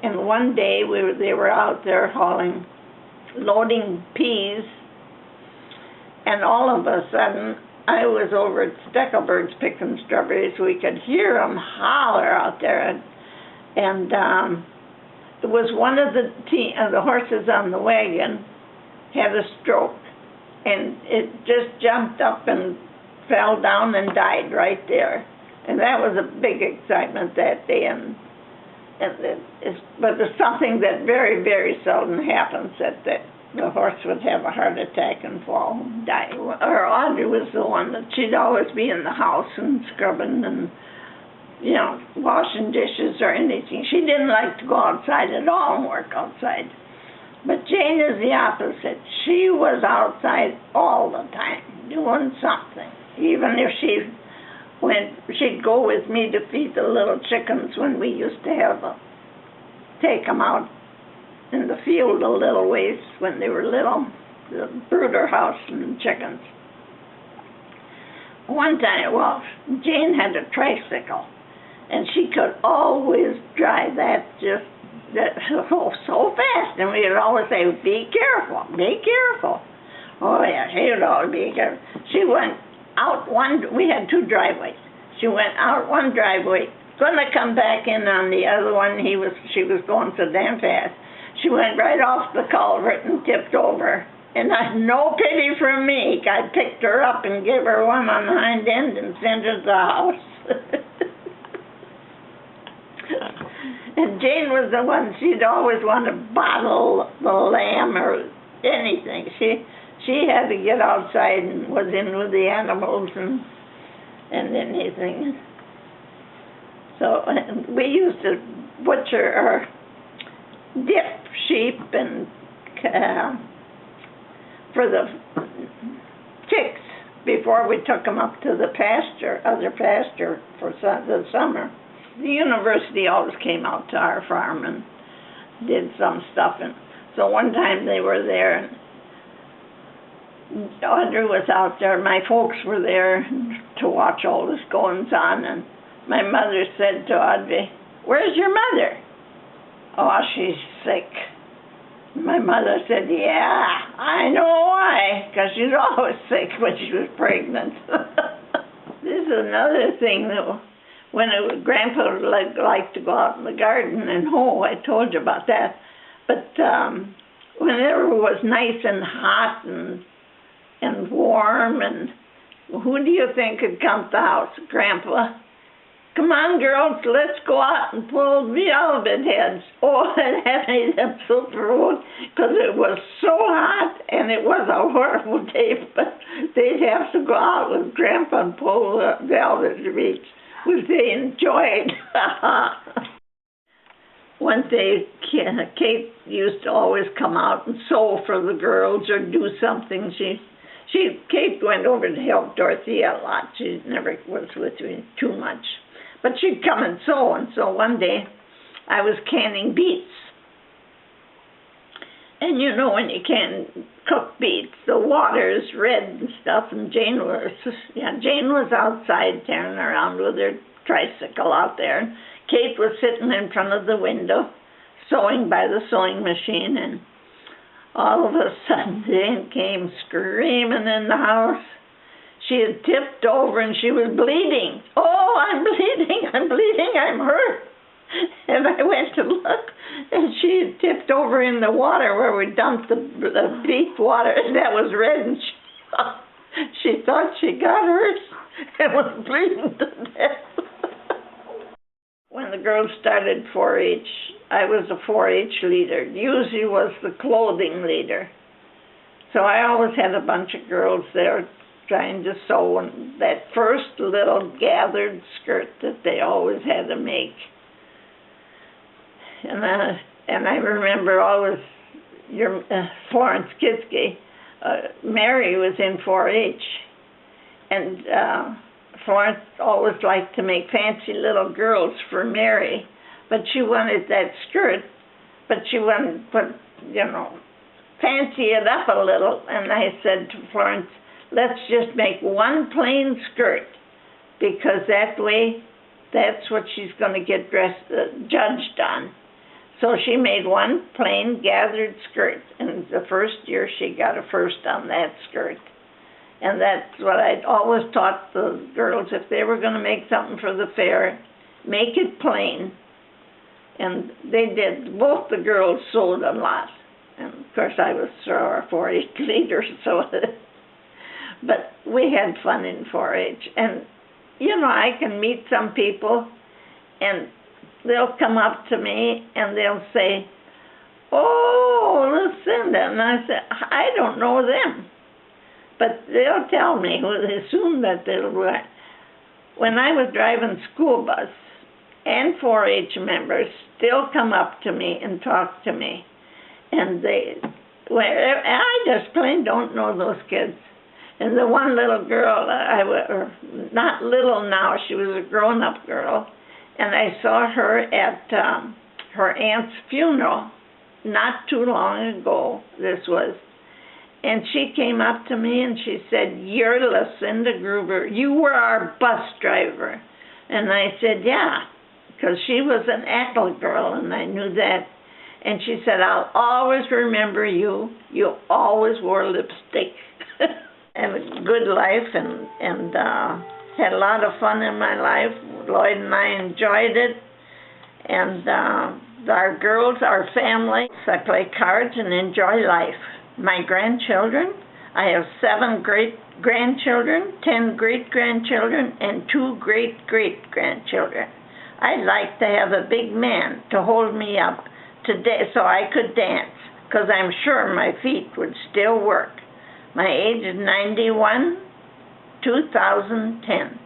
And one day they were out there loading peas, and all of a sudden I was over at Steckelberg's picking strawberries. We could hear them holler out there, and it was one of the horses on the wagon had a stroke, and it just jumped up and fell down and died right there. And that was a big excitement that day. But it's something that very, very seldom happens, that the horse would have a heart attack and fall and die. Or Audrey was the one that she'd always be in the house and scrubbing and, you know, washing dishes or anything. She didn't like to go outside at all and work outside. But Jane is the opposite. She was outside all the time, doing something. Even if she'd go with me to feed the little chickens when we used to take them out in the field a little ways when they were little, the brooder house and chickens. One time, well, Jane had a tricycle, and she could always drive that so fast, and we would always say, be careful, be careful. Oh yeah, she would always be careful. She went out we had two driveways. She went out one driveway, gonna come back in on the other one. She was going so damn fast. She went right off the culvert and tipped over. And no pity for me. I picked her up and gave her one on the hind end and sent her to the house. And Jane was the one, she'd always want to bottle the lamb or anything. She had to get outside and was in with the animals and anything. So we used to butcher or dip sheep and for the chicks before we took them up to the other pasture for the summer. The university always came out to our farm and did some stuff. And so one time they were there, and Audrey was out there. My folks were there to watch all this goings on. And my mother said to Audrey, "Where's your mother?" "Oh, she's sick." My mother said, "Yeah, I know why, because she's always sick when she was pregnant." This is another thing, though. When Grandpa liked to go out in the garden and hoe, I told you about that. But whenever it was nice and hot and warm, and who do you think could come to the house? Grandpa. "Come on, girls, let's go out and pull velvet heads." Oh, and that made them so thrilled, because it was so hot, and it was a horrible day, but they'd have to go out with Grandpa and pull velvet reeds, which they enjoyed. One day, Kate used to always come out and sew for the girls or do something. Kate went over to help Dorothea a lot. She never was with me too much. But she'd come and sew, and so one day I was canning beets. And you know, when you can cook beets, the water is red and stuff, and Jane was outside tearing around with her tricycle out there. Kate was sitting in front of the window, sewing by the sewing machine, and all of a sudden Jane came screaming in the house. She had tipped over and she was bleeding. "Oh, I'm bleeding, I'm hurt." And I went to look, and she had tipped over in the water where we dumped the beet water, and that was red, and she thought she got hurt and was bleeding to death. When the girls started 4-H, I was a 4-H leader. Usually was the clothing leader. So I always had a bunch of girls there trying to sew that first little gathered skirt that they always had to make. And I remember always Florence Kidsky, Mary was in 4-H, and Florence always liked to make fancy little girls for Mary, but she wanted that skirt, but she wanted to fancy it up a little, and I said to Florence, "Let's just make one plain skirt, because that way, that's what she's going to get judged on." So she made one plain gathered skirt, and the first year she got a first on that skirt. And that's what I'd always taught the girls, if they were going to make something for the fair, make it plain. And they did. Both the girls sewed a lot. And of course I was our 4-H leader, so but we had fun in 4-H. And you know, I can meet some people and they'll come up to me and they'll say, "Oh, Lucinda," and I say, "I don't know them." But they'll tell me, they assume that they'll do it. When I was driving school bus, and 4-H members still come up to me and talk to me. And I just plain don't know those kids. And the one little girl, not little now, she was a grown-up girl, and I saw her at her aunt's funeral not too long ago, this was. And she came up to me and she said, "You're Lucinda Gruber. You were our bus driver." And I said, "Yeah," because she was an Ethel girl and I knew that. And she said, "I'll always remember you. You always wore lipstick." And a good life, and had a lot of fun in my life. Lloyd and I enjoyed it. And our girls, our family, I play cards and enjoy life. My grandchildren, I have 7 great-grandchildren, 10 great-grandchildren, and 2 great-great-grandchildren. I'd like to have a big man to hold me up today so I could dance, because I'm sure my feet would still work. My age is 91, 2010.